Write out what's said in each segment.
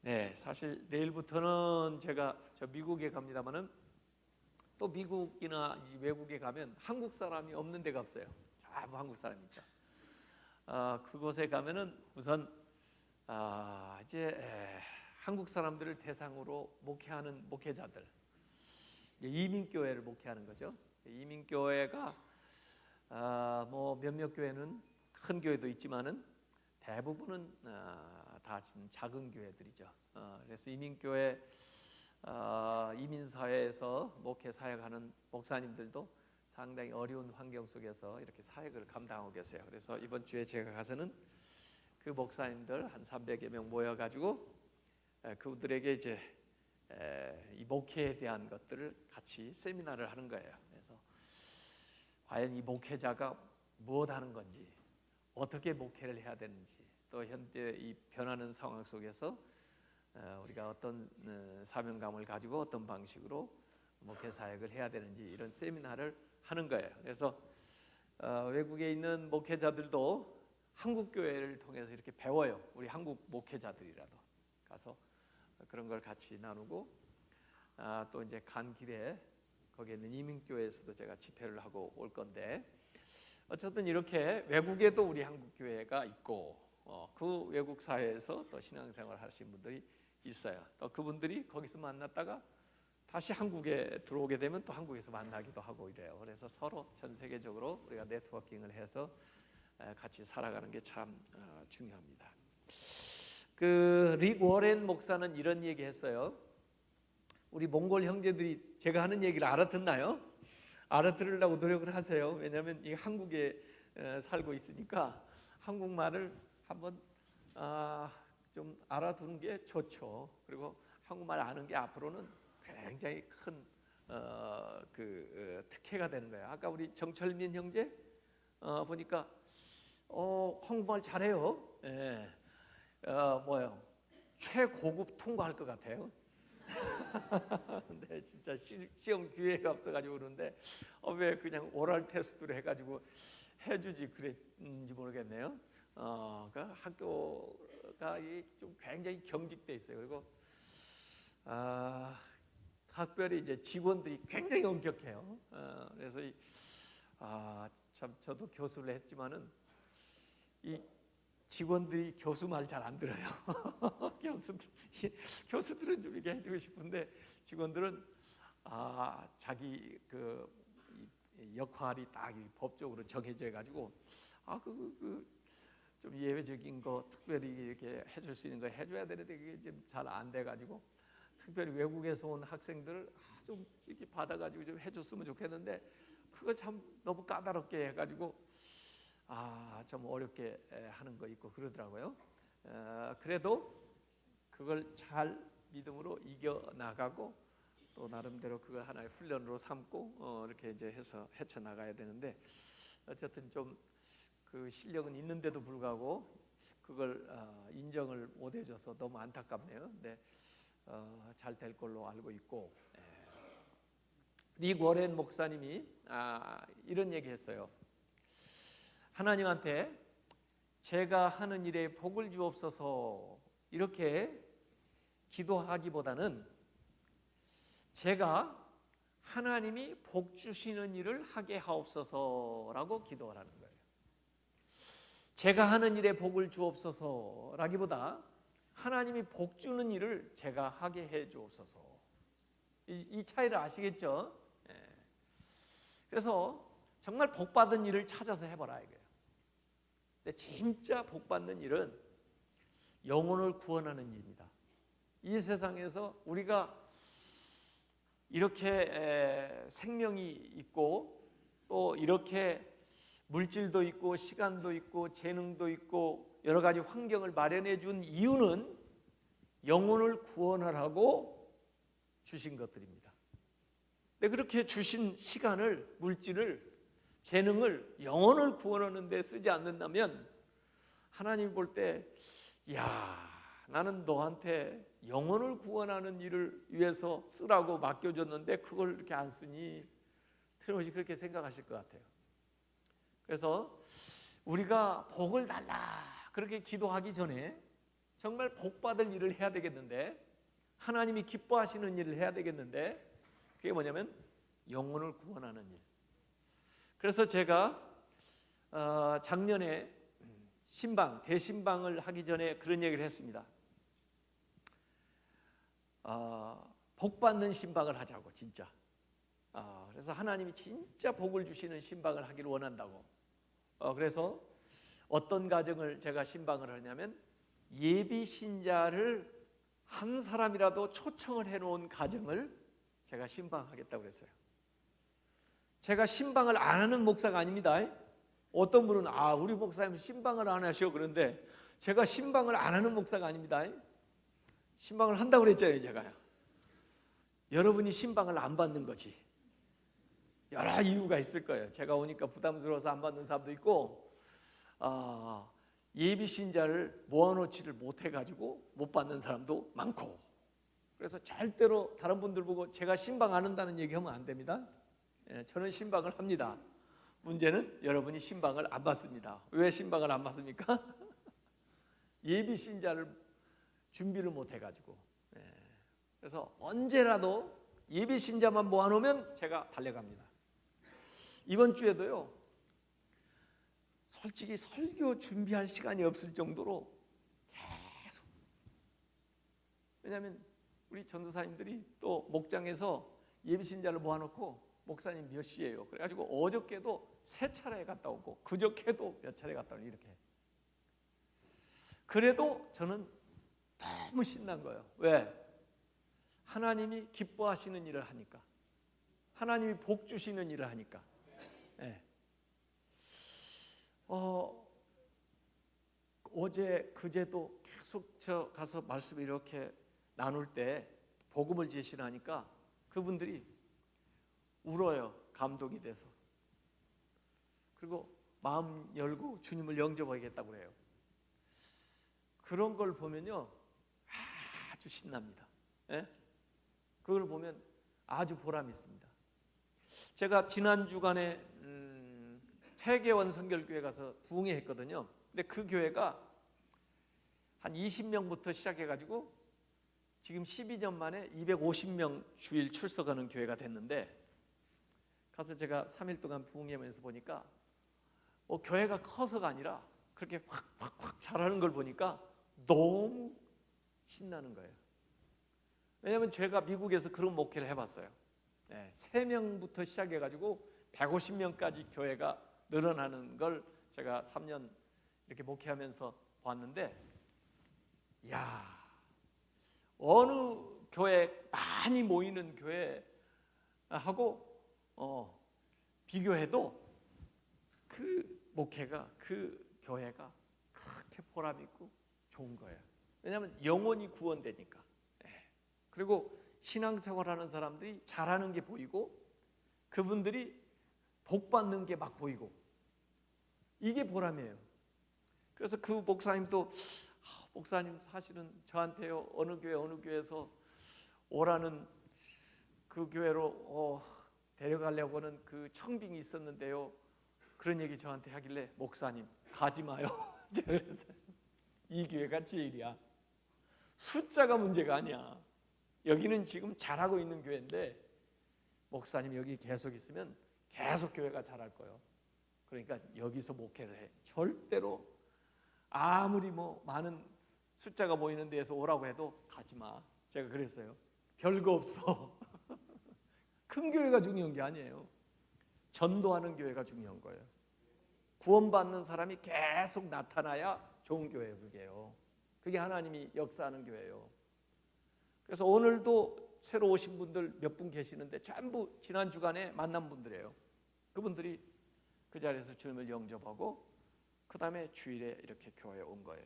네, 사실 내일부터는 제가 미국에 갑니다만은 또 미국이나 외국에 가면 한국 사람이 없는 데가 없어요. 전부 한국 사람이죠. 그곳에 가면은 우선 한국 사람들을 대상으로 목회하는 목회자들, 이민교회를 목회하는 거죠. 이민교회가 뭐 몇몇 교회는 큰 교회도 있지만은 대부분은 다 지금 작은 교회들이죠. 그래서 이민교회 이민사회에서 목회 사역하는 목사님들도 상당히 어려운 환경 속에서 이렇게 사역을 감당하고 계세요. 그래서 이번 주에 제가 가서는 그 목사님들 한 300여 명 모여가지고 그분들에게 이제 이 목회에 대한 것들을 같이 세미나를 하는 거예요. 그래서 과연 이 목회자가 무엇하는 건지, 어떻게 목회를 해야 되는지, 또 현대 이 변하는 상황 속에서 우리가 어떤 사명감을 가지고 어떤 방식으로 목회 사역을 해야 되는지 이런 세미나를 하는 거예요. 그래서 외국에 있는 목회자들도 한국 교회를 통해서 이렇게 배워요. 우리 한국 목회자들이라도 가서 그런 걸 같이 나누고 또 이제 간 길에 거기에 있는 이민교회에서도 제가 집회를 하고 올 건데 어쨌든 이렇게 외국에도 우리 한국 교회가 있고 그 외국 사회에서 또 신앙생활 하시는 분들이 있어요. 또 그분들이 거기서 만났다가 다시 한국에 들어오게 되면 또 한국에서 만나기도 하고 이래요. 그래서 서로 전 세계적으로 우리가 네트워킹을 해서 같이 살아가는 게 참 중요합니다. 그 릭 워렌 목사는 이런 얘기했어요. 우리 몽골 형제들이 제가 하는 얘기를 알아듣나요? 알아들으려고 노력을 하세요. 왜냐하면 이 한국에 살고 있으니까 한국말을 한번 좀 알아두는 게 좋죠. 그리고 한국말 아는 게 앞으로는 굉장히 큰 특혜가 되는 거예요. 아까 우리 정철민 형제 보니까 한국말 잘해요. 예. 뭐요? 최고급 통과할 것 같아요. 근데 진짜 시험 기회가 없어가지고 그러는데 왜 그냥 오랄 테스트로 해가지고 해주지 그랬는지 모르겠네요. 그러니까 학교가 좀 굉장히 경직돼 있어요. 그리고 특별히 이제 직원들이 굉장히 엄격해요. 그래서 참 저도 교수를 했지만은 이 직원들이 교수 말 잘 안 들어요. 교수들은 좀 이렇게 해주고 싶은데 직원들은 자기 그 역할이 딱 법적으로 정해져 가지고 좀 예외적인 거 특별히 이렇게 해줄 수 있는 거 해줘야 되는데 그게 좀 잘 안 돼 가지고 특별히 외국에서 온 학생들을 좀 이렇게 받아가지고 좀 해줬으면 좋겠는데 그거 참 너무 까다롭게 해가지고 좀 어렵게 하는 거 있고 그러더라고요. 그래도 그걸 잘 믿음으로 이겨 나가고 또 나름대로 그걸 하나의 훈련으로 삼고 이렇게 이제 해서 헤쳐 나가야 되는데 어쨌든 좀 그 실력은 있는데도 불구하고 그걸 인정을 못 해줘서 너무 안타깝네요. 근데 잘 될 걸로 알고 있고 릭 워렌 목사님이 이런 얘기했어요. 하나님한테 제가 하는 일에 복을 주옵소서 이렇게 기도하기보다는 제가 하나님이 복 주시는 일을 하게 하옵소서라고 기도하라는 거예요. 제가 하는 일에 복을 주옵소서라기보다 하나님이 복 주는 일을 제가 하게 해 주옵소서. 이 차이를 아시겠죠? 그래서 정말 복 받은 일을 찾아서 해보라 이거예요. 근데 진짜 복 받는 일은 영혼을 구원하는 일입니다. 이 세상에서 우리가 이렇게 생명이 있고 또 이렇게 물질도 있고 시간도 있고 재능도 있고 여러 가지 환경을 마련해 준 이유는 영혼을 구원하라고 주신 것들입니다. 근데 그렇게 주신 시간을, 물질을, 재능을 영혼을 구원하는 데 쓰지 않는다면 하나님 볼 때 나는 너한테 영혼을 구원하는 일을 위해서 쓰라고 맡겨줬는데 그걸 이렇게 안 쓰니 틀림없이 그렇게 생각하실 것 같아요. 그래서 우리가 복을 달라 그렇게 기도하기 전에 정말 복받을 일을 해야 되겠는데, 하나님이 기뻐하시는 일을 해야 되겠는데, 그게 뭐냐면 영혼을 구원하는 일. 그래서 제가 작년에 대신방을 하기 전에 그런 얘기를 했습니다. 복받는 신방을 하자고, 진짜. 그래서 하나님이 진짜 복을 주시는 신방을 하기를 원한다고. 그래서 어떤 가정을 제가 신방을 하냐면, 예비 신자를 한 사람이라도 초청을 해놓은 가정을 제가 신방하겠다고 그랬어요. 제가 신방을 안 하는 목사가 아닙니다. 어떤 분은 우리 목사님 신방을 안 하셔 그런데, 제가 신방을 안 하는 목사가 아닙니다. 신방을 한다고 그랬잖아요. 제가요. 여러분이 신방을 안 받는 거지. 여러 이유가 있을 거예요. 제가 오니까 부담스러워서 안 받는 사람도 있고, 예비 신자를 모아놓지를 못해가지고 못 받는 사람도 많고. 그래서 절대로 다른 분들 보고 제가 신방 안 한다는 얘기하면 안 됩니다. 저는 신방을 합니다. 문제는 여러분이 신방을 안 받습니다. 왜 신방을 안 받습니까? 예비 신자를 준비를 못 해가지고. 그래서 언제라도 예비 신자만 모아놓으면 제가 달려갑니다. 이번 주에도요, 솔직히 설교 준비할 시간이 없을 정도로 계속. 왜냐하면 우리 전도사님들이 또 목장에서 예비 신자를 모아놓고, 목사님 몇 시예요? 그래가지고 어저께도 3차례 갔다 오고, 그저께도 몇 차례 갔다 오고, 이렇게. 그래도 저는 너무 신난 거예요. 왜? 하나님이 기뻐하시는 일을 하니까, 하나님이 복 주시는 일을 하니까. 어제 그제도 계속 저 가서 말씀을 이렇게 나눌 때 복음을 제시를 하니까 그분들이 울어요. 감동이 돼서. 그리고 마음 열고 주님을 영접하겠다고 그래요. 그런 걸 보면요, 아주 신납니다. 그걸 보면 아주 보람이 있습니다. 제가 지난 주간에 퇴계원 선결교회 가서 부흥회했거든요. 근데 그 교회가 한 20명부터 시작해가지고 지금 12년 만에 250명 주일 출석하는 교회가 됐는데, 가서 제가 3일 동안 부흥회하면서 보니까 교회가 커서가 아니라 그렇게 확 잘하는 걸 보니까 너무 신나는 거예요. 왜냐하면 제가 미국에서 그런 목회를 해봤어요. 3명부터 시작해가지고 150명까지 교회가 늘어나는 걸 제가 3년 이렇게 목회하면서 봤는데, 어느 교회 많이 모이는 교회하고 비교해도 그 목회가, 그 교회가 그렇게 보람 있고 좋은 거예요. 왜냐하면 영혼이 구원되니까. 그리고 신앙생활하는 사람들이 잘하는 게 보이고, 그분들이 복 받는 게 막 보이고, 이게 보람이에요. 그래서 그 목사님도, 목사님 사실은 저한테요, 어느 교회에서 오라는 그 교회로 데려가려고는 그 청빙이 있었는데요, 그런 얘기 저한테 하길래, 목사님 가지 마요. 제가 그랬어요. 이 교회가 제일이야. 숫자가 문제가 아니야. 여기는 지금 잘하고 있는 교회인데, 목사님 여기 계속 있으면 계속 교회가 잘할 거예요. 그러니까 여기서 목회를 해. 절대로 아무리 많은 숫자가 모이는 데에서 오라고 해도 가지 마. 제가 그랬어요. 별거 없어. 큰 교회가 중요한 게 아니에요. 전도하는 교회가 중요한 거예요. 구원받는 사람이 계속 나타나야 좋은 교회예요. 그게 하나님이 역사하는 교회예요. 그래서 오늘도 새로 오신 분들 몇 분 계시는데 전부 지난 주간에 만난 분들이에요. 그분들이 그 자리에서 주님을 영접하고 그 다음에 주일에 이렇게 교회에 온 거예요.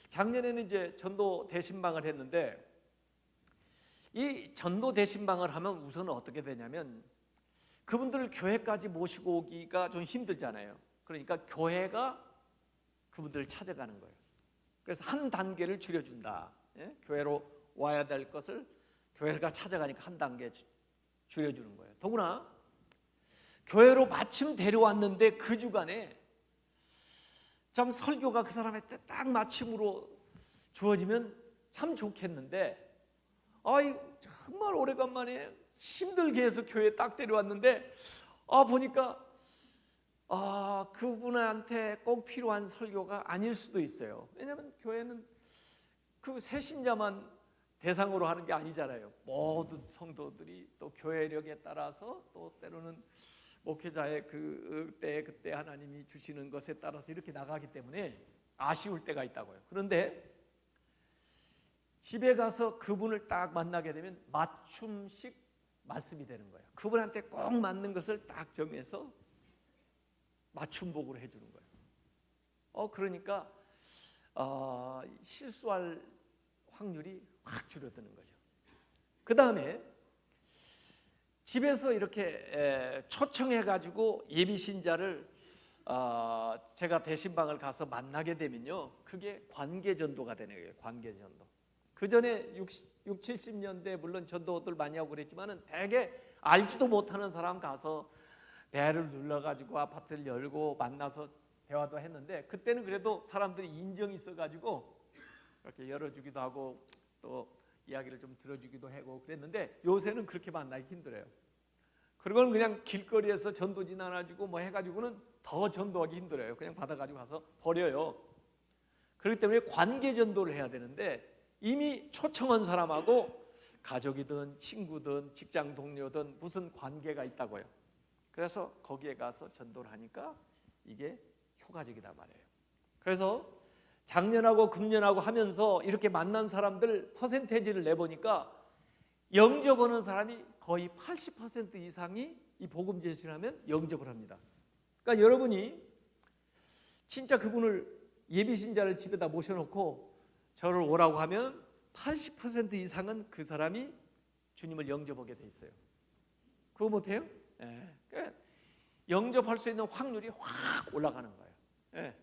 작년에는 이제 전도 대신방을 했는데, 이 전도 대신방을 하면 우선 어떻게 되냐면, 그분들을 교회까지 모시고 오기가 좀 힘들잖아요. 그러니까 교회가 그분들을 찾아가는 거예요. 그래서 한 단계를 줄여준다. 교회로 와야 될 것을 교회가 찾아가니까 한 단계 줄여주는 거예요. 더구나 교회로 마침 데려왔는데 그 주간에 참 설교가 그 사람의 때 딱 마침으로 주어지면 참 좋겠는데, 아이 정말 오래간만에 힘들게 해서 교회에 딱 데려왔는데, 보니까 그분한테 꼭 필요한 설교가 아닐 수도 있어요. 왜냐하면 교회는 그 새신자만 대상으로 하는 게 아니잖아요. 모든 성도들이 또 교회력에 따라서, 또 때로는 목회자의 그때 하나님이 주시는 것에 따라서 이렇게 나가기 때문에 아쉬울 때가 있다고요. 그런데 집에 가서 그분을 딱 만나게 되면 맞춤식 말씀이 되는 거예요. 그분한테 꼭 맞는 것을 딱 정해서 맞춤복으로 해주는 거예요. 그러니까 실수할 확률이 확 줄어드는 거죠. 그 다음에 집에서 이렇게 초청해가지고 예비신자를 제가 대신방을 가서 만나게 되면요, 그게 관계전도가 되는 거예요. 관계전도. 그 전에 60, 70년대 물론 전도들 많이 하고 그랬지만은 대개 알지도 못하는 사람 가서 배를 눌러가지고 아파트를 열고 만나서 대화도 했는데, 그때는 그래도 사람들이 인정이 있어가지고 이렇게 열어주기도 하고 또 이야기를 좀 들어주기도 하고 그랬는데, 요새는 그렇게 만나기 힘들어요. 그건 그냥 길거리에서 전도 지나가지고 뭐 해가지고는 더 전도하기 힘들어요. 그냥 받아가지고 가서 버려요. 그렇기 때문에 관계 전도를 해야 되는데, 이미 초청한 사람하고 가족이든 친구든 직장 동료든 무슨 관계가 있다고요. 그래서 거기에 가서 전도를 하니까 이게 효과적이단 말이에요. 그래서 작년하고 금년하고 하면서 이렇게 만난 사람들 퍼센테이지를 내보니까 영접하는 사람이 거의 80% 이상이 이 복음 제시를 하면 영접을 합니다. 그러니까 여러분이 진짜 그분을 예비신자를 집에다 모셔놓고 저를 오라고 하면 80% 이상은 그 사람이 주님을 영접하게 돼 있어요. 그거 못해요? 예. 그러니까 영접할 수 있는 확률이 확 올라가는 거예요. 예.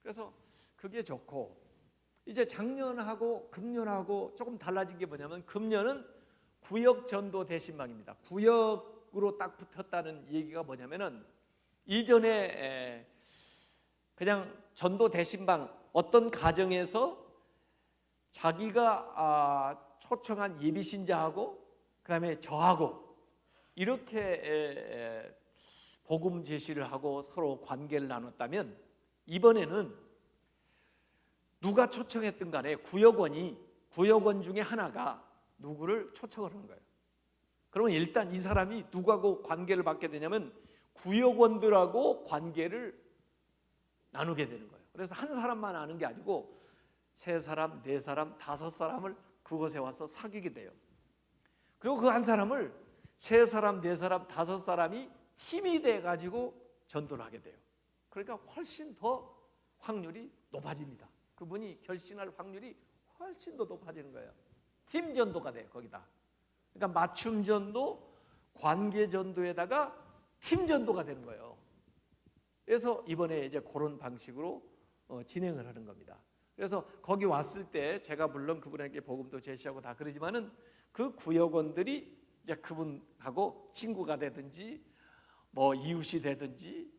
그래서 그게 좋고, 이제 작년하고 금년하고 조금 달라진 게 뭐냐면, 금년은 구역 전도 대신방입니다. 구역으로 딱 붙었다는 얘기가 뭐냐면은, 이전에 그냥 전도 대신방 어떤 가정에서 자기가 초청한 예비신자하고 그다음에 저하고 이렇게 복음 제시를 하고 서로 관계를 나눴다면, 이번에는 누가 초청했든 간에 구역원 중에 하나가 누구를 초청을 하는 거예요. 그러면 일단 이 사람이 누구하고 관계를 갖게 되냐면 구역원들하고 관계를 나누게 되는 거예요. 그래서 한 사람만 아는 게 아니고 3사람, 4사람, 5사람을 그곳에 와서 사귀게 돼요. 그리고 그 한 사람을 3사람, 4사람, 5사람이 힘이 돼가지고 전도를 하게 돼요. 그러니까 훨씬 더 확률이 높아집니다. 그분이 결신할 확률이 훨씬 더 높아지는 거예요. 팀 전도가 돼요, 거기다. 그러니까 맞춤 전도, 관계 전도에다가 팀 전도가 되는 거예요. 그래서 이번에 이제 그런 방식으로 진행을 하는 겁니다. 그래서 거기 왔을 때 제가 물론 그분에게 복음도 제시하고 다 그러지만은 그 구역원들이 이제 그분하고 친구가 되든지 뭐 이웃이 되든지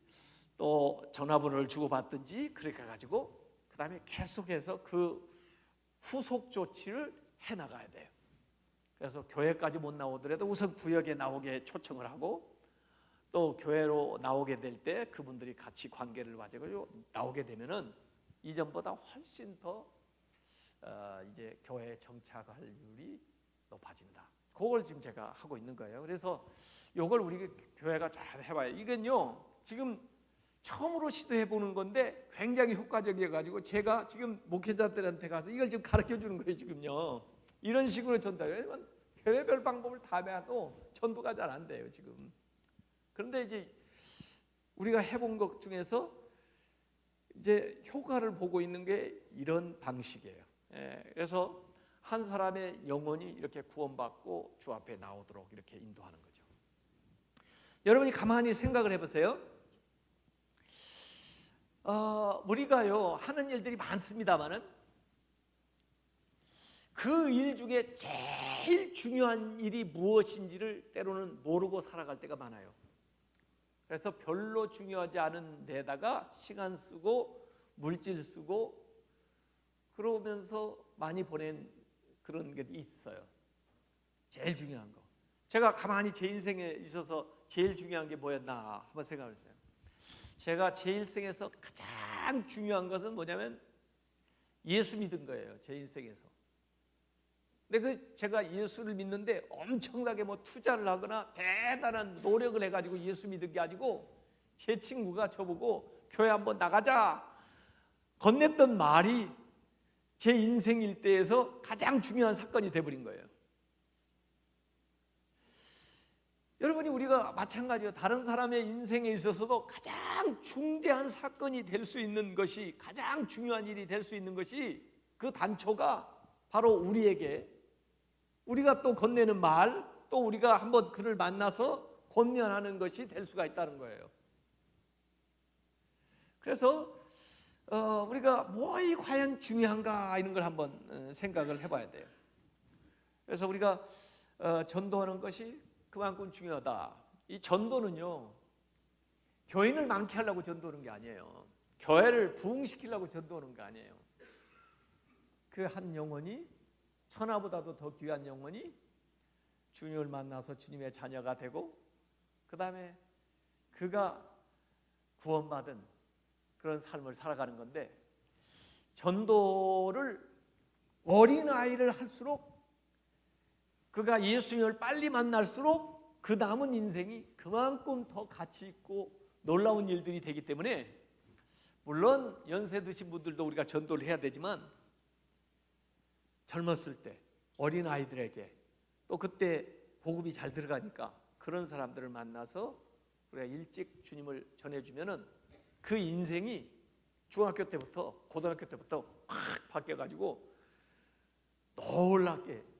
또 전화번호를 주고받든지 그렇게 가지고 그 다음에 계속해서 그 후속 조치를 해나가야 돼요. 그래서 교회까지 못 나오더라도 우선 구역에 나오게 초청을 하고, 또 교회로 나오게 될 때 그분들이 같이 관계를 가지고 나오게 되면은 이전보다 훨씬 더 이제 교회에 정착할률이 높아진다. 그걸 지금 제가 하고 있는 거예요. 그래서 이걸 우리 교회가 잘 해봐요. 이건요 지금 처음으로 시도해 보는 건데 굉장히 효과적이어가지고 제가 지금 목회자들한테 가서 이걸 지금 가르쳐 주는 거예요. 지금요 이런 식으로 전달. 왜냐면 별의별 방법을 다 해도 전도가 잘 안 돼요 지금. 그런데 이제 우리가 해본 것 중에서 이제 효과를 보고 있는 게 이런 방식이에요. 그래서 한 사람의 영혼이 이렇게 구원받고 주 앞에 나오도록 이렇게 인도하는 거죠. 여러분이 가만히 생각을 해보세요. 우리가요 하는 일들이 많습니다만은 그 일 중에 제일 중요한 일이 무엇인지를 때로는 모르고 살아갈 때가 많아요. 그래서 별로 중요하지 않은 데다가 시간 쓰고 물질 쓰고 그러면서 많이 보낸 그런 게 있어요. 제일 중요한 거. 제가 가만히 제 인생에 있어서 제일 중요한 게 뭐였나 한번 생각해 보세요. 제가 제 인생에서 가장 중요한 것은 뭐냐면 예수 믿은 거예요. 제 인생에서. 근데 제가 예수를 믿는데 엄청나게 뭐 투자를 하거나 대단한 노력을 해가지고 예수 믿은 게 아니고 제 친구가 저보고 교회 한번 나가자 건넸던 말이 제 인생 일대에서 가장 중요한 사건이 돼버린 거예요. 여러분이 우리가 마찬가지로 다른 사람의 인생에 있어서도 가장 중대한 사건이 될 수 있는 것이, 가장 중요한 일이 될 수 있는 것이 그 단초가 바로 우리에게, 우리가 또 건네는 말, 또 우리가 한번 그를 만나서 권면하는 것이 될 수가 있다는 거예요. 그래서 우리가 뭐이 과연 중요한가 이런 걸 한번 생각을 해봐야 돼요. 그래서 우리가 전도하는 것이 그만큼 중요하다. 이 전도는요, 교인을 많게 하려고 전도하는 게 아니에요. 교회를 부흥시키려고 전도하는 게 아니에요. 그 한 영혼이, 천하보다도 더 귀한 영혼이 주님을 만나서 주님의 자녀가 되고, 그 다음에 그가 구원받은 그런 삶을 살아가는 건데, 전도를 어린아이를 할수록, 그가 예수님을 빨리 만날수록 그 남은 인생이 그만큼 더 가치 있고 놀라운 일들이 되기 때문에, 물론 연세 드신 분들도 우리가 전도를 해야 되지만 젊었을 때 어린아이들에게, 또 그때 복음이 잘 들어가니까 그런 사람들을 만나서 우리가 일찍 주님을 전해주면은 그 인생이 중학교 때부터 고등학교 때부터 확 바뀌어가지고 놀랍게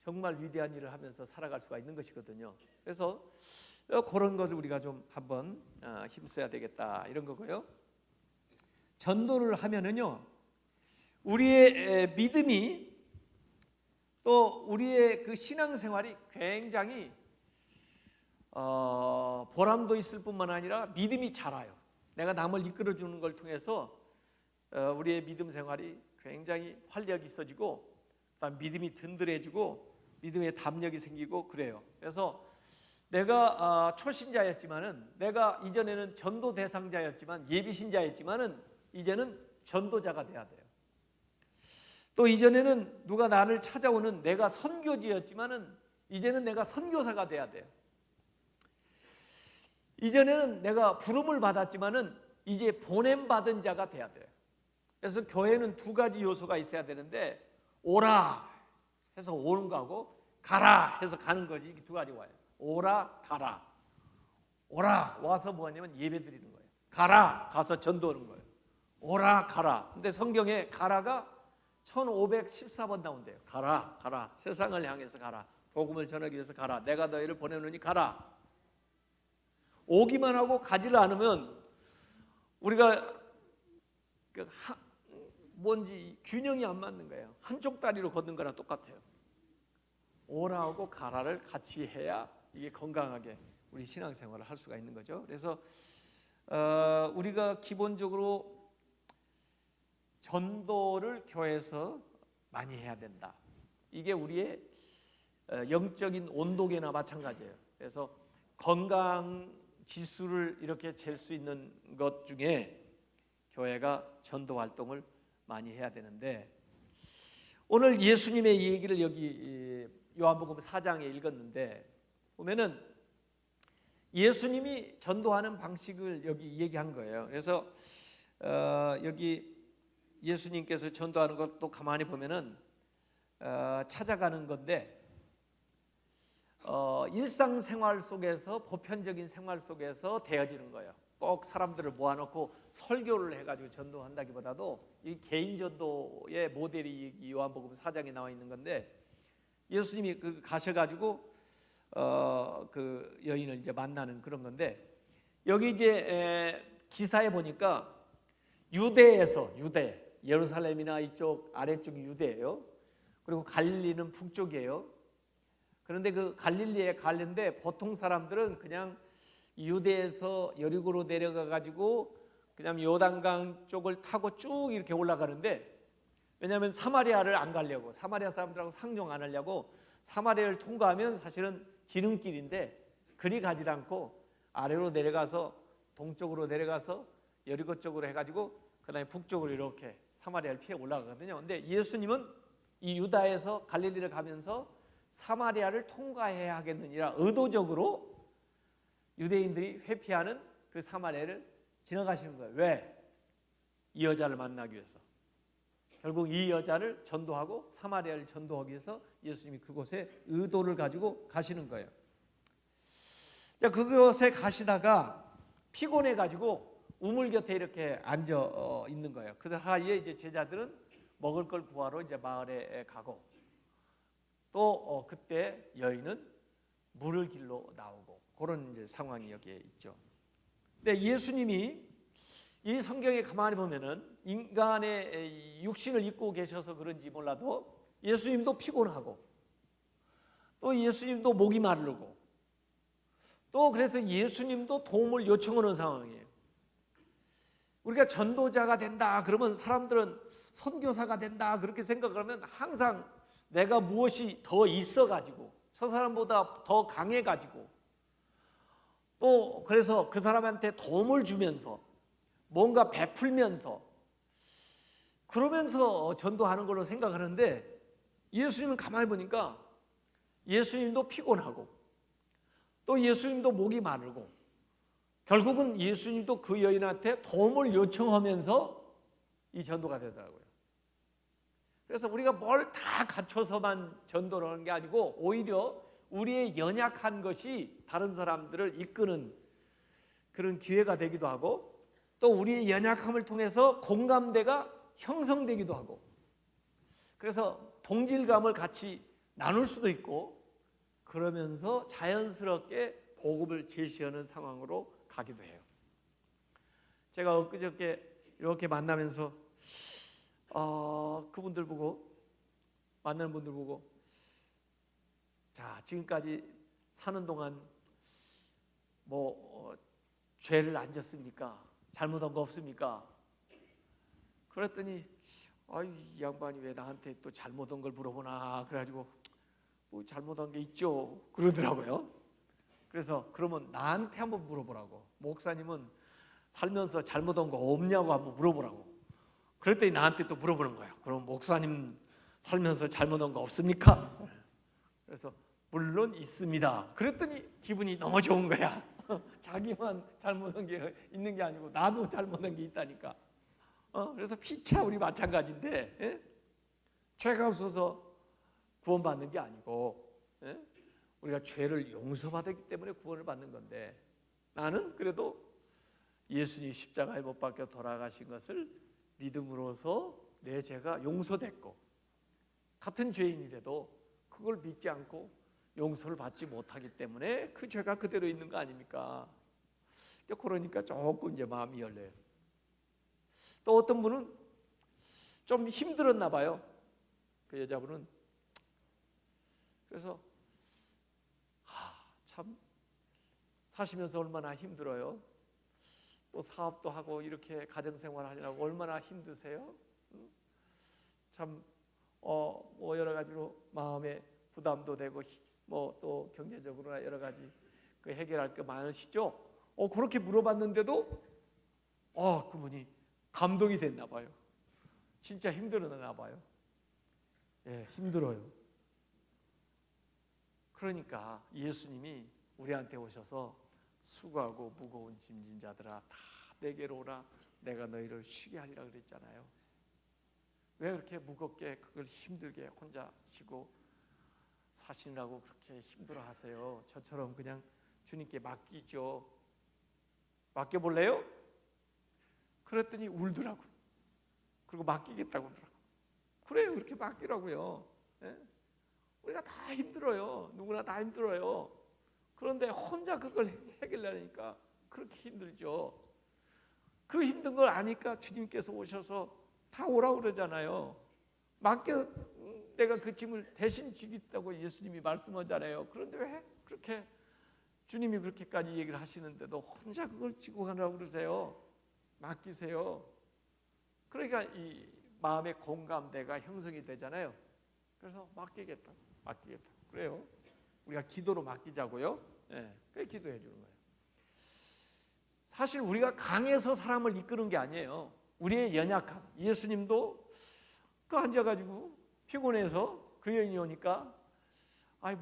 정말 위대한 일을 하면서 살아갈 수가 있는 것이거든요. 그래서 그런 것을 우리가 좀 한번 힘써야 되겠다 이런 거고요. 전도를 하면은요, 우리의 믿음이, 또 우리의 그 신앙생활이 굉장히 보람도 있을 뿐만 아니라 믿음이 자라요. 내가 남을 이끌어주는 걸 통해서 우리의 믿음 생활이 굉장히 활력이 있어지고, 그다음 믿음이 든든해지고 믿음의 담력이 생기고 그래요. 그래서 내가 초신자였지만은, 내가 이전에는 전도 대상자였지만, 예비신자였지만은 이제는 전도자가 돼야 돼요. 또 이전에는 누가 나를 찾아오는 내가 선교지였지만은 이제는 내가 선교사가 돼야 돼요. 이전에는 내가 부름을 받았지만은 이제 보냄받은 자가 돼야 돼요. 그래서 교회는 두 가지 요소가 있어야 되는데, 오라 해서 오는 거하고 가라 해서 가는 거지. 이게 두 가지 와요. 오라, 가라. 오라 와서 뭐 하냐면 예배 드리는 거예요. 가라 가서 전도하는 거예요. 오라, 가라. 근데 성경에 가라가 1514번 나온대요. 가라, 가라. 세상을 향해서 가라. 복음을 전하기 위해서 가라. 내가 너희를 보내노니 가라. 오기만 하고 가지를 않으면 우리가 뭔지 균형이 안 맞는 거예요. 한쪽 다리로 걷는 거랑 똑같아요. 오라하고 가라를 같이 해야 이게 건강하게 우리 신앙생활을 할 수가 있는 거죠. 그래서 우리가 기본적으로 전도를 교회에서 많이 해야 된다. 이게 우리의 영적인 온도계나 마찬가지예요. 그래서 건강 지수를 이렇게 잴 수 있는 것 중에 교회가 전도 활동을 많이 해야 되는데, 오늘 예수님의 얘기를 여기 요한복음 4장에 읽었는데 보면은 예수님이 전도하는 방식을 여기 얘기한 거예요. 그래서 여기 예수님께서 전도하는 것도 가만히 보면은 찾아가는 건데, 일상생활 속에서, 보편적인 생활 속에서 되어지는 거예요. 꼭 사람들을 모아놓고 설교를 해가지고 전도한다기보다도 이 개인 전도의 모델이 요한복음 4장에 나와 있는 건데, 예수님이 가셔가지고 그 여인을 이제 만나는 그런 건데, 여기 이제 기사에 보니까 유대에서, 예루살렘이나 이쪽 아래쪽이 유대예요. 그리고 갈릴리는 북쪽이에요. 그런데 그 갈릴리에 가는데 보통 사람들은 그냥 유대에서 여리고로 내려가 가지고 그냥 요단강 쪽을 타고 쭉 이렇게 올라가는데, 왜냐하면 사마리아를 안 가려고, 사마리아 사람들하고 상종 안 하려고 사마리아를 통과하면 사실은 지름길인데 그리 가지 않고 아래로 내려가서 동쪽으로 내려가서 여리고 쪽으로 해가지고 그다음에 북쪽으로 이렇게 사마리아를 피해 올라가거든요. 근데 예수님은 이 유다에서 갈릴리를 가면서 사마리아를 통과해야 하겠느니라 의도적으로 유대인들이 회피하는 그 사마리아를 지나가시는 거예요. 왜? 이 여자를 만나기 위해서. 결국 이 여자를 전도하고 사마리아를 전도하기 위해서 예수님이 그곳에 의도를 가지고 가시는 거예요. 자, 그곳에 가시다가 피곤해 가지고 우물 곁에 이렇게 앉아 있는 거예요. 그 사이에 이제 제자들은 먹을 걸 구하러 이제 마을에 가고 또 그때 여인은 물을 길러 나오고 그런 이제 상황이 여기에 있죠. 근데 예수님이 이 성경에 가만히 보면은 인간의 육신을 입고 계셔서 그런지 몰라도 예수님도 피곤하고 또 예수님도 목이 마르고 또 그래서 예수님도 도움을 요청하는 상황이에요. 우리가 전도자가 된다 그러면 사람들은 선교사가 된다 그렇게 생각하면 항상 내가 무엇이 더 있어가지고 저 사람보다 더 강해가지고 또 그래서 그 사람한테 도움을 주면서 뭔가 베풀면서 그러면서 전도하는 걸로 생각하는데 예수님은 가만히 보니까 예수님도 피곤하고 또 예수님도 목이 마르고 결국은 예수님도 그 여인한테 도움을 요청하면서 이 전도가 되더라고요. 그래서 우리가 뭘 다 갖춰서만 전도를 하는 게 아니고 오히려 우리의 연약한 것이 다른 사람들을 이끄는 그런 기회가 되기도 하고 또 우리의 연약함을 통해서 공감대가 형성되기도 하고 그래서 동질감을 같이 나눌 수도 있고 그러면서 자연스럽게 복음을 제시하는 상황으로 가기도 해요. 제가 엊그저께 이렇게 만나면서 그분들 보고 만나는 분들 보고 자 지금까지 사는 동안 뭐 죄를 안 졌습니까? 잘못한 거 없습니까? 그랬더니 이 양반이 왜 나한테 또 잘못한 걸 물어보나 그래가지고 뭐 잘못한 게 있죠 그러더라고요. 그래서 그러면 나한테 한번 물어보라고 목사님은 살면서 잘못한 거 없냐고 한번 물어보라고 그랬더니 나한테 또 물어보는 거야. 그럼 목사님 살면서 잘못한 거 없습니까? 그래서 물론 있습니다. 그랬더니 기분이 너무 좋은 거야. 자기만 잘못한 게 있는 게 아니고 나도 잘못한 게 있다니까. 그래서 피차 우리 마찬가지인데 예? 죄가 없어서 구원받는 게 아니고 예? 우리가 죄를 용서받았기 때문에 구원을 받는 건데 나는 그래도 예수님 십자가에 못 박혀 돌아가신 것을 믿음으로써 내 죄가 용서됐고 같은 죄인이라도 그걸 믿지 않고 용서를 받지 못하기 때문에 그 죄가 그대로 있는 거 아닙니까? 그러니까 조금 이제 마음이 열려요. 또 어떤 분은 좀 힘들었나 봐요. 그 여자분은 그래서 참 사시면서 얼마나 힘들어요. 또 사업도 하고 이렇게 가정생활 하려고 얼마나 힘드세요? 참 뭐 여러 가지로 마음에 부담도 되고 뭐 또 경제적으로나 여러 가지 그 해결할 게 많으시죠? 그렇게 물어봤는데도 그분이 감동이 됐나 봐요. 진짜 힘들었나 봐요. 예, 힘들어요. 그러니까 예수님이 우리한테 오셔서 수고하고 무거운 짐진 자들아 다 내게로 오라 내가 너희를 쉬게 하리라 그랬잖아요. 왜 그렇게 무겁게 그걸 힘들게 혼자 지고 사시느라고 그렇게 힘들어 하세요? 저처럼 그냥 주님께 맡기죠. 맡겨볼래요? 그랬더니 울더라고. 그리고 맡기겠다고 그러더라고. 그래요, 그렇게 맡기라고요. 예? 우리가 다 힘들어요. 누구나 다 힘들어요. 그런데 혼자 그걸 해결하니까 그렇게 힘들죠. 그 힘든 걸 아니까 주님께서 오셔서 다 오라고 그러잖아요. 맡겨 내가 그 짐을 대신 지겠다고 예수님이 말씀하잖아요. 그런데 왜 그렇게 주님이 그렇게까지 얘기를 하시는데도 혼자 그걸 지고 가라고 그러세요? 맡기세요. 그러니까 이 마음의 공감대가 형성이 되잖아요. 그래서 맡기겠다. 그래요. 우리가 기도로 맡기자고요. 예, 그게 기도해 주는 거예요. 사실 우리가 강해서 사람을 이끄는 게 아니에요. 우리의 연약함. 예수님도 그 앉아가지고 피곤해서 그 여인이 오니까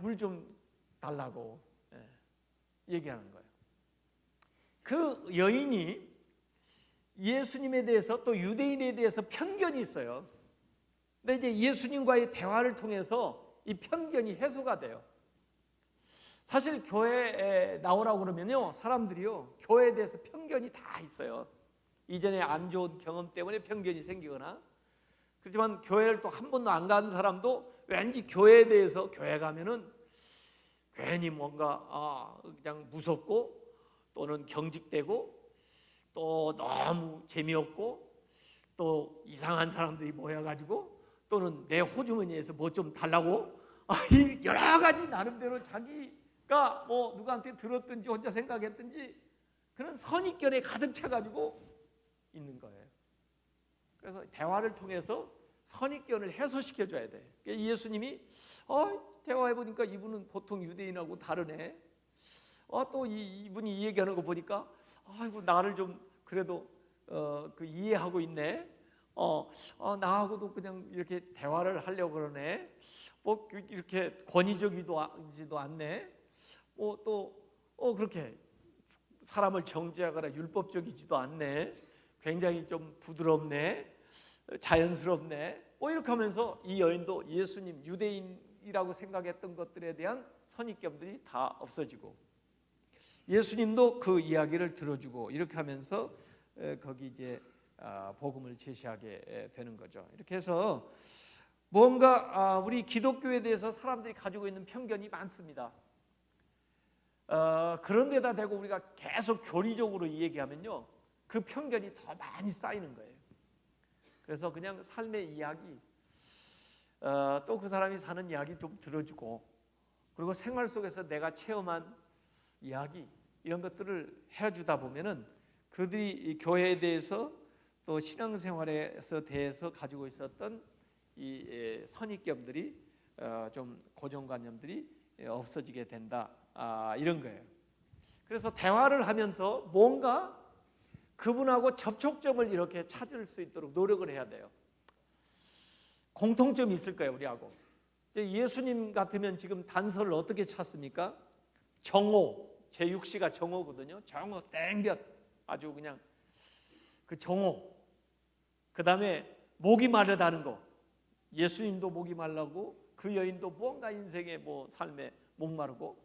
물 좀 달라고 얘기하는 거예요. 그 여인이 예수님에 대해서 또 유대인에 대해서 편견이 있어요. 근데 이제 예수님과의 대화를 통해서 이 편견이 해소가 돼요. 사실 교회에 나오라고 그러면요, 사람들이요, 교회에 대해서 편견이 다 있어요. 이전에 안 좋은 경험 때문에 편견이 생기거나, 그렇지만 교회를 또 한 번도 안 간 사람도 왠지 교회에 대해서, 교회 가면은 괜히 뭔가 그냥 무섭고 또는 경직되고 또 너무 재미없고 또 이상한 사람들이 모여가지고 또는 내 호주머니에서 뭐 좀 달라고 여러 가지 나름대로 자기가 뭐 누구한테 들었든지 혼자 생각했든지 그런 선입견에 가득 차가지고 있는 거예요. 그래서 대화를 통해서 선입견을 해소시켜줘야 돼. 예수님이 대화해보니까 이분은 보통 유대인하고 다르네. 또 이분이 이 얘기하는 거 보니까 아이고 나를 좀 그래도 그 이해하고 있네. 나하고도 그냥 이렇게 대화를 하려고 그러네. 뭐 이렇게 권위적이지도 않네. 그렇게 사람을 정죄하거나 율법적이지도 않네. 굉장히 좀 부드럽네. 자연스럽네. 이렇게 하면서 이 여인도 예수님 유대인이라고 생각했던 것들에 대한 선입견들이 다 없어지고 예수님도 그 이야기를 들어주고 이렇게 하면서 거기 이제 복음을 제시하게 되는 거죠. 이렇게 해서 뭔가 우리 기독교에 대해서 사람들이 가지고 있는 편견이 많습니다. 그런 데다 대고 우리가 계속 교리적으로 얘기하면요, 그 편견이 더 많이 쌓이는 거예요. 그래서 그냥 삶의 이야기, 또 그 사람이 사는 이야기 좀 들어주고, 그리고 생활 속에서 내가 체험한 이야기 이런 것들을 해주다 보면은 그들이 이 교회에 대해서 또 신앙생활에서 대해서 가지고 있었던 이 선입견들이 좀 고정관념들이 없어지게 된다, 이런 거예요. 그래서 대화를 하면서 뭔가 그분하고 접촉점을 이렇게 찾을 수 있도록 노력을 해야 돼요. 공통점이 있을 거예요, 우리하고. 예수님 같으면 지금 단서를 어떻게 찾습니까? 정오, 제6시가 정오거든요. 정오 땡볕, 아주 그냥 그 정오. 그 다음에 목이 마르다는 거. 예수님도 목이 말라고 그 여인도 뭔가 인생의 뭐 삶에 목마르고,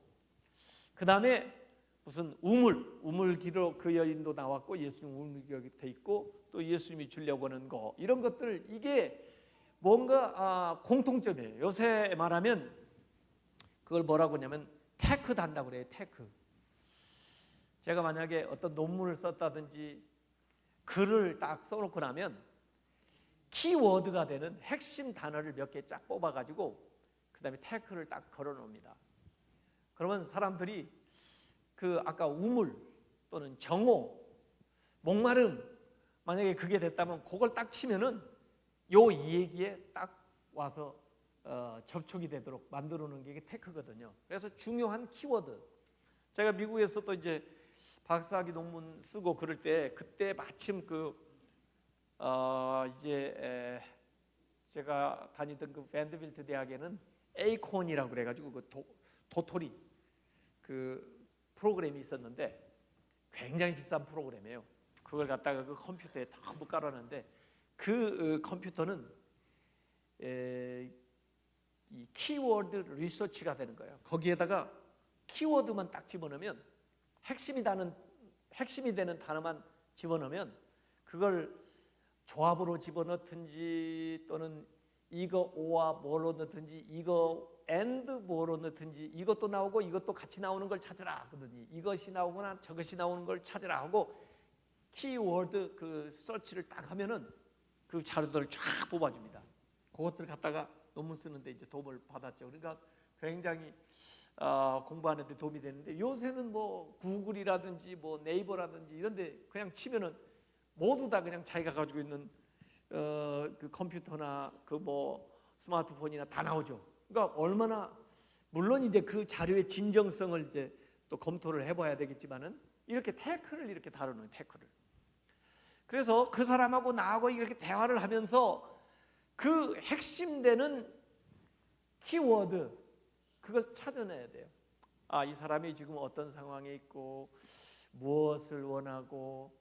그 다음에 무슨 우물기로 그 여인도 나왔고 예수님 우물기 곁에 있고 또 예수님이 주려고 하는 거, 이런 것들, 이게 뭔가 공통점이에요. 요새 말하면 그걸 뭐라고 하냐면 테크 단다고 그래요. 테크. 제가 만약에 어떤 논문을 썼다든지 글을 딱 써놓고 나면 키워드가 되는 핵심 단어를 몇 개 쫙 뽑아가지고 그 다음에 테크를 딱 걸어놓습니다. 그러면 사람들이 그 아까 우물 또는 정오, 목마름, 만약에 그게 됐다면 그걸 딱 치면은 요 이 얘기에 딱 와서 접촉이 되도록 만들어 놓은 게 이게 테크거든요. 그래서 중요한 키워드. 제가 미국에서 또 이제 박사학위 논문 쓰고 그럴 때 그때 마침 제가 다니던 그 밴드빌트 대학에는 에이콘이라고 그래가지고 그 도토리 그 프로그램이 있었는데 굉장히 비싼 프로그램이에요. 그걸 갖다가 그 컴퓨터에 전부 깔아놨는데 그 컴퓨터는 이 키워드 리서치가 되는 거예요. 거기에다가 키워드만 딱 집어넣으면 핵심이 되는 단어만 집어넣으면 그걸 조합으로 집어넣든지 또는 이거 오와 뭐로 넣든지 이거 and 뭐로 넣든지 이것도 나오고 이것도 같이 나오는 걸 찾으라 하거든요. 이것이 나오거나 저것이 나오는 걸 찾으라 하고 키워드 그 서치를 딱 하면은 그 자료들을 쫙 뽑아줍니다. 그것들 갖다가 논문 쓰는데 이제 도움을 받았죠. 그러니까 굉장히 공부하는 데 도움이 되는데, 요새는 뭐 구글이라든지 뭐 네이버라든지 이런 데 그냥 치면은 모두 다 그냥 자기가 가지고 있는 그 컴퓨터나 그 뭐 스마트폰이나 다 나오죠. 그러니까 얼마나 물론 이제 그 자료의 진정성을 이제 또 검토를 해봐야 되겠지만은 이렇게 태클을 이렇게 다루는 태클을. 그래서 그 사람하고 나하고 이렇게 대화를 하면서 그 핵심되는 키워드 그걸 찾아내야 돼요. 아, 이 사람이 지금 어떤 상황에 있고 무엇을 원하고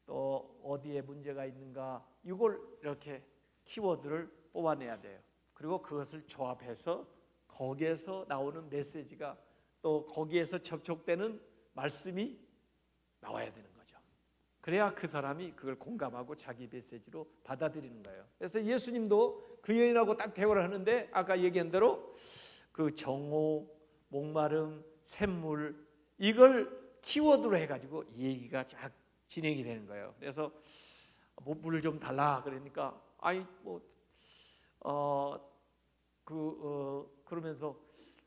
또 어디에 문제가 있는가 이걸 이렇게 키워드를 뽑아내야 돼요. 그리고 그것을 조합해서 거기에서 나오는 메시지가 또 거기에서 접촉되는 말씀이 나와야 되는 거죠. 그래야 그 사람이 그걸 공감하고 자기 메시지로 받아들이는 거예요. 그래서 예수님도 그 여인하고 딱 대화를 하는데 아까 얘기한 대로 그 정오, 목마름, 샘물 이걸 키워드로 해가지고 이 얘기가 쫙 진행이 되는 거예요. 그래서 뭐 물을 좀 달라 그러니까 아이 그러면서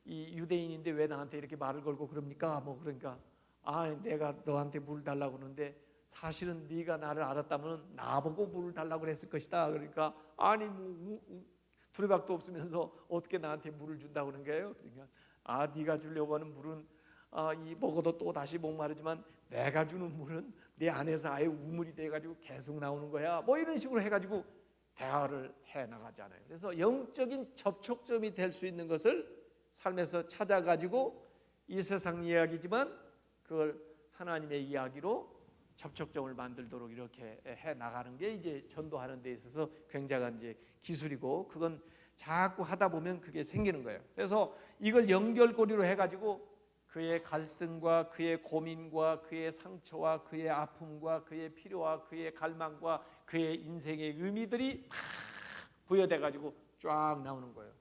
이 유대인인데 왜 나한테 이렇게 말을 걸고 그럽니까? 뭐 그러니까 내가 너한테 물 달라고 그러는데 사실은 네가 나를 알았다면 나보고 물을 달라고 그랬을 것이다. 그러니까 아니 두리박도 없으면서 어떻게 나한테 물을 준다고 그런 거예요? 그러니까 네가 주려고 하는 물은 이 먹어도 또 다시 목마르지만 내가 주는 물은 내 안에서 아예 우물이 돼가지고 계속 나오는 거야. 뭐 이런 식으로 해가지고 대화를 해 나가잖아요. 그래서 영적인 접촉점이 될 수 있는 것을 삶에서 찾아가지고 이 세상 이야기지만 그걸 하나님의 이야기로 접촉점을 만들도록 이렇게 해 나가는 게 이제 전도하는 데 있어서 굉장한 이제 기술이고 그건 자꾸 하다 보면 그게 생기는 거예요. 그래서 이걸 연결고리로 해가지고 그의 갈등과 그의 고민과 그의 상처와 그의 아픔과 그의 필요와 그의 갈망과 그의 인생의 의미들이 다 부여돼 가지고 쫙 나오는 거예요.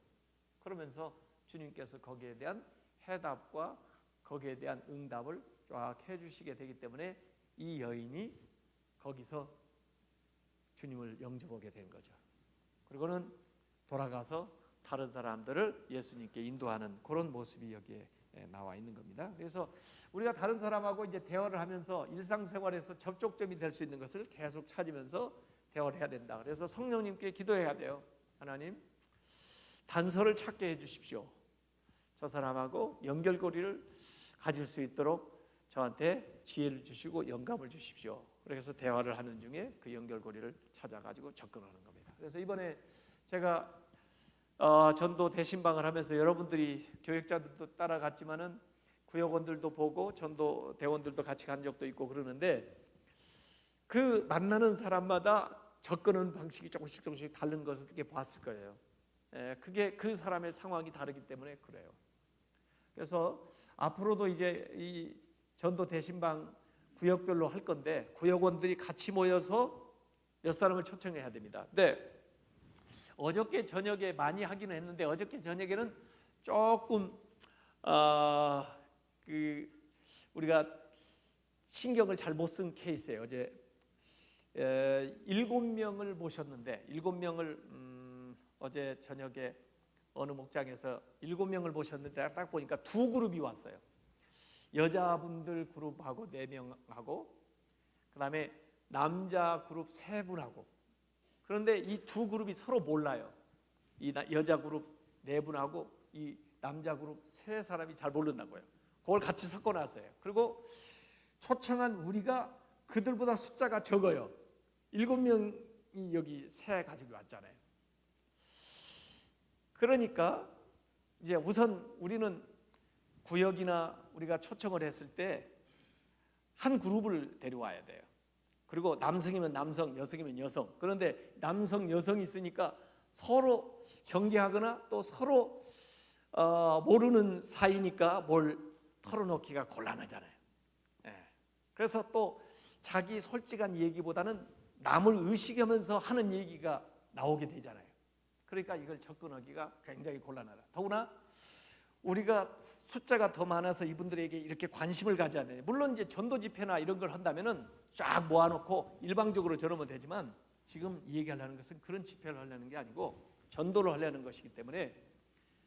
그러면서 주님께서 거기에 대한 해답과 거기에 대한 응답을 쫙 해주시게 되기 때문에 이 여인이 거기서 주님을 영접하게 된 거죠. 그리고는 돌아가서 다른 사람들을 예수님께 인도하는 그런 모습이 여기에 나와 있는 겁니다. 그래서 우리가 다른 사람하고 이제 대화를 하면서 일상생활에서 접촉점이 될 수 있는 것을 계속 찾으면서 대화를 해야 된다. 그래서 성령님께 기도해야 돼요. 하나님, 단서를 찾게 해주십시오. 저 사람하고 연결고리를 가질 수 있도록 저한테 지혜를 주시고 영감을 주십시오. 그래서 대화를 하는 중에 그 연결고리를 찾아가지고 접근하는 겁니다. 그래서 이번에 제가 전도 대신방을 하면서 여러분들이 교역자들도 따라갔지만은 구역원들도 보고 전도 대원들도 같이 간 적도 있고 그러는데 그 만나는 사람마다 접근하는 방식이 조금씩 다른 것을 이렇게 봤을 거예요. 그게 그 사람의 상황이 다르기 때문에 그래요. 그래서 앞으로도 이제 이 전도 대신방 구역별로 할 건데 구역원들이 같이 모여서 몇 사람을 초청해야 됩니다. 근데 어저께 저녁에 많이 하기는 했는데 어저께 저녁에는 조금 우리가 신경을 잘 못 쓴 케이스예요. 어제 7명을 모셨는데 7명을 어제 저녁에 어느 목장에서 7명을 모셨는데 딱 보니까 두 그룹이 왔어요. 여자분들 그룹하고 4명하고 그다음에 남자 그룹 3분하고 그런데 이 두 그룹이 서로 몰라요. 이 여자 그룹 4분하고 이 남자 그룹 3사람이 잘 모른다고요. 그걸 같이 섞어놨어요. 그리고 초청한 우리가 그들보다 숫자가 적어요. 7명이 여기 새 가지고 왔잖아요. 그러니까 이제 우선 우리는 구역이나 우리가 초청을 했을 때 한 그룹을 데려와야 돼요. 그리고 남성이면 남성, 여성이면 여성. 그런데 남성, 여성이 있으니까 서로 경계하거나 또 서로 모르는 사이니까 뭘 털어놓기가 곤란하잖아요. 그래서 또 자기 솔직한 얘기보다는 남을 의식하면서 하는 얘기가 나오게 되잖아요. 그러니까 이걸 접근하기가 굉장히 곤란하다. 더구나 우리가 숫자가 더 많아서 이분들에게 이렇게 관심을 가져야 돼요. 물론 이제 전도 집회나 이런 걸 한다면은 쫙 모아놓고 일방적으로 저러면 되지만 지금 얘기하려는 것은 그런 집회를 하려는 게 아니고 전도를 하려는 것이기 때문에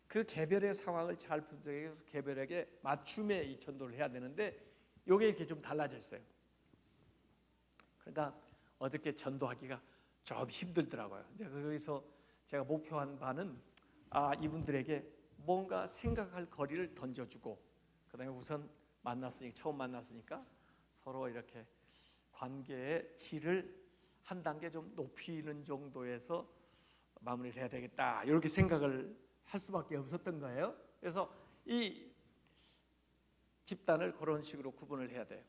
그 개별의 상황을 잘 분석해서 개별에게 맞춤의 이 전도를 해야 되는데 이게 이렇게 좀 달라져 있어요. 그러니까 어저께 전도하기가 좀 힘들더라고요. 이제 거기서 제가 목표한 바는 이분들에게 뭔가 생각할 거리를 던져주고, 그다음에 우선 처음 만났으니까 서로 이렇게 관계의 질을 한 단계 좀 높이는 정도에서 마무리를 해야 되겠다, 이렇게 생각을 할 수밖에 없었던 거예요. 그래서 이 집단을 그런 식으로 구분을 해야 돼요.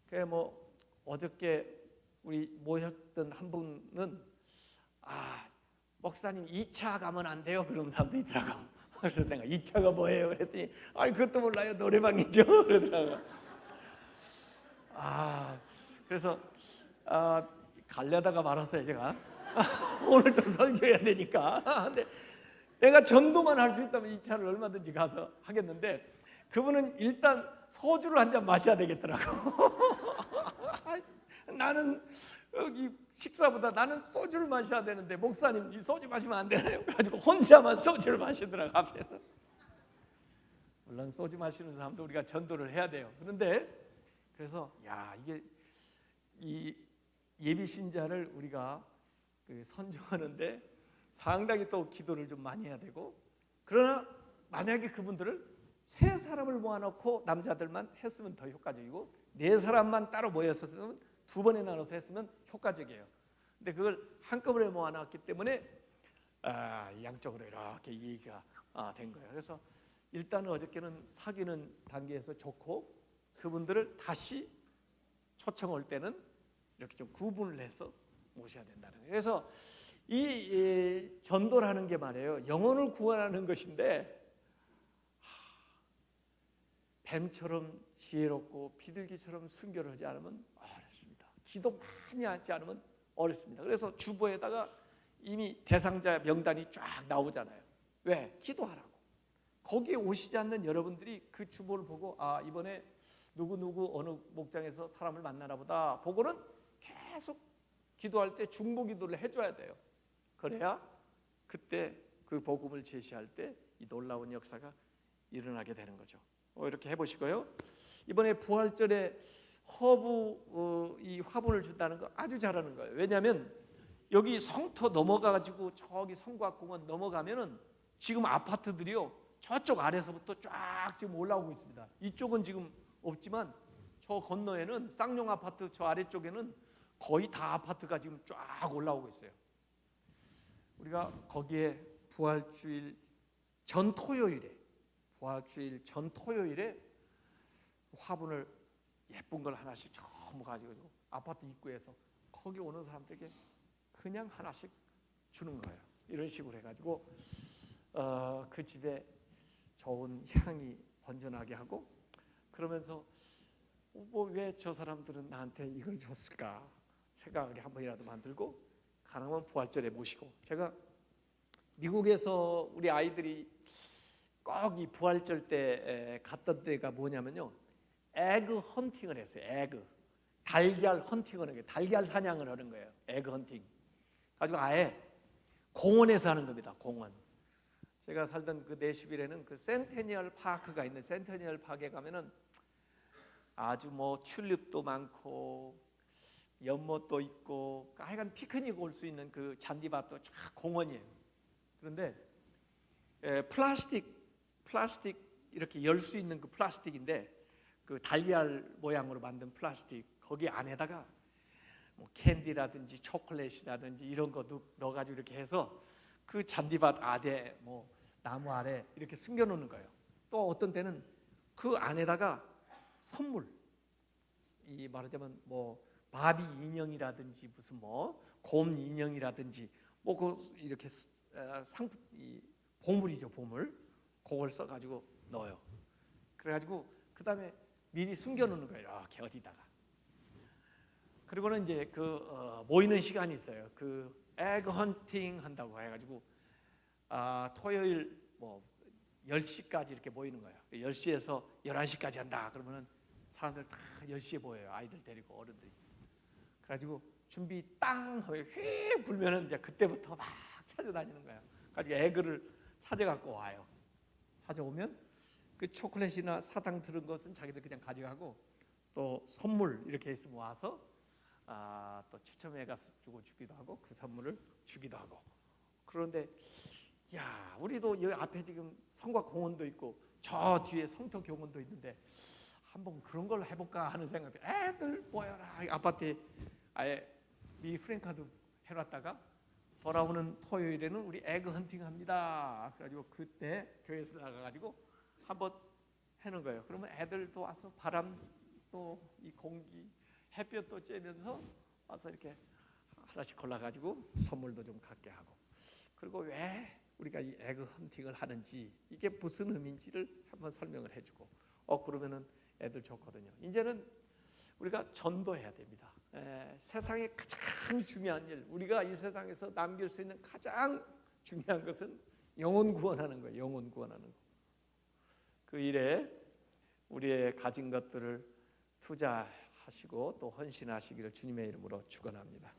그래 어저께 우리 모였던 한 분은 목사님 2차 가면 안 돼요, 그런 사람도 있더라고. 그래서 내가 2차가 뭐예요? 그랬더니 그것도 몰라요, 노래방이죠. 그러더라고. 그래서 가려다가 말았어요, 제가. 오늘 또 설교해야 되니까. 근데 내가 전도만 할 수 있다면 2차를 얼마든지 가서 하겠는데, 그분은 일단 소주를 한 잔 마셔야 되겠더라고. 나는 여기 식사보다 나는 소주를 마셔야 되는데, 목사님 이 소주 마시면 안 되나요? 그래가지고 혼자만 소주를 마시더라고, 앞에서. 물론 소주 마시는 사람도 우리가 전도를 해야 돼요. 그런데 그래서 이게 이 예비 신자를 우리가 선정하는데 상당히 또 기도를 좀 많이 해야 되고, 그러나 만약에 그분들을 3사람을 모아놓고 남자들만 했으면 더 효과적이고, 4사람만 따로 모였었으면 2번에 나눠서 했으면 효과적이에요. 근데 그걸 한꺼번에 모아놨기 때문에 양쪽으로 이렇게 얘기가 된 거예요. 그래서 일단은 어저께는 사귀는 단계에서 좋고, 그분들을 다시 초청 올 때는 이렇게 좀 구분을 해서 모셔야 된다는 거예요. 그래서 이 전도라는 게 말이에요, 영혼을 구원하는 것인데 뱀처럼 지혜롭고 비둘기처럼 순결하지 않으면 어렵습니다. 기도 많이 하지 않으면 어렵습니다. 그래서 주보에다가 이미 대상자 명단이 쫙 나오잖아요. 왜? 기도하라고. 거기에 오시지 않는 여러분들이 그 주보를 보고 이번에 누구 어느 목장에서 사람을 만나나 보다 보고는 계속 기도할 때 중보 기도를 해줘야 돼요. 그래야 그때 그 복음을 제시할 때 이 놀라운 역사가 일어나게 되는 거죠. 이렇게 해보시고요. 이번에 부활절에 허브 이 화분을 준다는 거 아주 잘하는 거예요. 왜냐하면 여기 성터 넘어가가지고 저기 성곽공원 넘어가면은 지금 아파트들이요, 저쪽 아래서부터 쫙 지금 올라오고 있습니다. 이쪽은 지금 없지만 저 건너에는 쌍용 아파트 저 아래쪽에는 거의 다 아파트가 지금 쫙 올라오고 있어요. 우리가 거기에 부활주일 전 토요일에 화분을 예쁜 걸 하나씩 전부 가지고 아파트 입구에서 거기 오는 사람들에게 그냥 하나씩 주는 거예요. 이런 식으로 해가지고 그 집에 좋은 향이 번져나게 하고, 그러면서 왜 저 사람들은 나한테 이걸 줬을까 생각을 한 번이라도 만들고, 가능하면 부활절에 모시고. 제가 미국에서 우리 아이들이 꼭 이 부활절 때 갔던 데가 뭐냐면요, 에그 헌팅을 했어요. 달걀 헌팅을 하는 거예요. 달걀 사냥을 하는 거예요. 에그 헌팅 가지고 아예 공원에서 하는 겁니다. 공원. 제가 살던 그 내슈빌에는 그 센테니얼 파크가 있는, 센테니얼 파크에 가면은 아주 튤립도 많고 연못도 있고 하여간 피크닉 올 수 있는 그 잔디밭도 쫙 공원이에요. 그런데 플라스틱 이렇게 열 수 있는 그 플라스틱인데, 그 달걀 모양으로 만든 플라스틱, 거기 안에다가 캔디라든지 초콜릿이라든지 이런 거 넣어가지고 이렇게 해서 그 잔디밭 아래 나무 아래 이렇게 숨겨놓는 거예요. 또 어떤 때는 그 안에다가 선물, 이 말하자면 바비 인형이라든지 무슨 곰 인형이라든지 그 이렇게 보물이죠, 보물. 그걸 써가지고 넣어요. 그래가지고 그 다음에 미리 숨겨놓는 거예요, 이렇게 어디다가. 그리고는 이제 모이는 시간이 있어요. 그 에그 헌팅 한다고 해가지고 토요일 10시까지 이렇게 모이는 거예요. 10시에서 11시까지 한다. 그러면은 사람들 다 10시에 모여요. 아이들 데리고 어른들이. 그래가지고 준비 땅 하면 휙 불면은 이제 그때부터 막 찾아다니는 거예요. 가지고 에그를 찾아갖고 와요. 찾아오면 그 초콜릿이나 사탕 들은 것은 자기들 그냥 가져가고, 또 선물 이렇게 있으면 와서 또 추첨해 가서 주기도 하고 그 선물을 주기도 하고. 그런데 야, 우리도 여기 앞에 지금 성곽 공원도 있고 저 뒤에 성터 교원도 있는데 한번 그런 걸 해볼까 하는 생각이, 애들 모여라. 아파트에 아예 미 프랭카드 해놨다가 돌아오는 토요일에는 우리 에그 헌팅 합니다. 그래가지고 그때 교회에서 나가가지고 한번 해놓은 거예요. 그러면 애들도 와서 바람 또 이 공기 햇볕도 쬐면서 와서 이렇게 하나씩 골라가지고 선물도 좀 갖게 하고. 그리고 왜 우리가 이 에그 헌팅을 하는지, 이게 무슨 의미인지를 한번 설명을 해주고. 그러면은 애들 좋거든요. 이제는 우리가 전도해야 됩니다. 세상에 가장 중요한 일, 우리가 이 세상에서 남길 수 있는 가장 중요한 것은 영혼 구원하는 거예요. 영혼 구원하는 거. 그 일에 우리의 가진 것들을 투자하시고 또 헌신하시기를 주님의 이름으로 축원합니다.